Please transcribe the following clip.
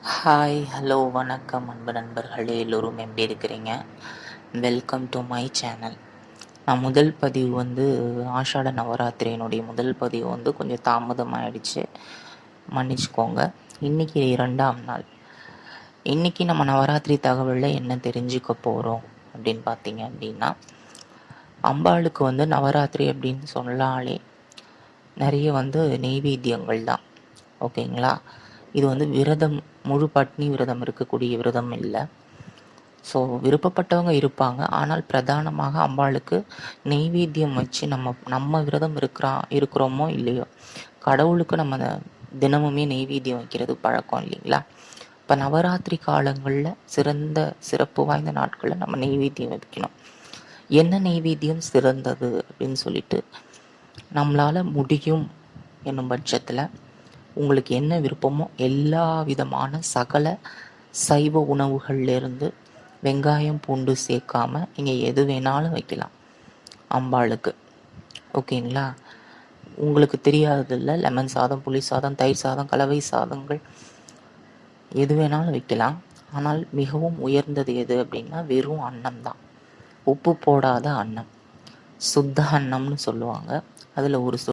Hi, hello, வணக்கம் அன்பு நண்பர்களே எல்லோரும் எப்படி இருக்கிறீங்க? Welcome to my channel. நான் முதல் பதிவு ஆஷாட நவராத்திரியினுடைய முதல் பதிவு கொஞ்சம் தாமதமாயிடுச்சு, மன்னிச்சுக்கோங்க. இன்னைக்கு 2ஆம் நாள். இன்னைக்கு நம்ம நவராத்திரி தகவலில் என்ன தெரிஞ்சுக்க போகிறோம் அப்படின்னு பார்த்தீங்க அப்படின்னா, அம்பாளுக்கு நவராத்திரி அப்படின்னு சொன்னாலே நிறைய நெய்வேத்தியங்கள் தான். ஓகேங்களா? இது விரதம், முழு பட்னி விரதம் இருக்கக்கூடிய விரதம் இல்லை. ஸோ விருப்பப்பட்டவங்க இருப்பாங்க. ஆனால் பிரதானமாக அம்பாளுக்கு நெய்வேத்தியம் வச்சு நம்ம விரதம் இருக்கிறோமோ இல்லையோ, கடவுளுக்கு நம்ம தினமுமே நெய்வேத்தியம் வைக்கிறது பழக்கம் இல்லைங்களா? இப்போ நவராத்திரி காலங்களில் சிறப்பு வாய்ந்த நாட்களில் நம்ம நெய்வேத்தியம் வைக்கணும். என்ன நெய்வேத்தியம் சிறந்தது அப்படின்னு சொல்லிட்டு நம்மளால் முடியும் என்னும் பட்சத்தில் உங்களுக்கு என்ன விருப்பமோ எல்லா விதமான சகல சைவ உணவுகள்லேருந்து வெங்காயம் பூண்டு சேர்க்காம நீங்கள் எது வேணாலும் வைக்கலாம் அம்பாளுக்கு. ஓகேங்களா? உங்களுக்கு தெரியாததில்ல, லெமன் சாதம், புளி சாதம், தயிர் சாதம், கலவை சாதங்கள் எது வேணாலும் வைக்கலாம். ஆனால் மிகவும் உயர்ந்தது எது அப்படின்னா வெறும் அன்னம் தான். உப்பு போடாத அன்னம், சுத்த அன்னம்னு சொல்லுவாங்க. அதில் ஒரு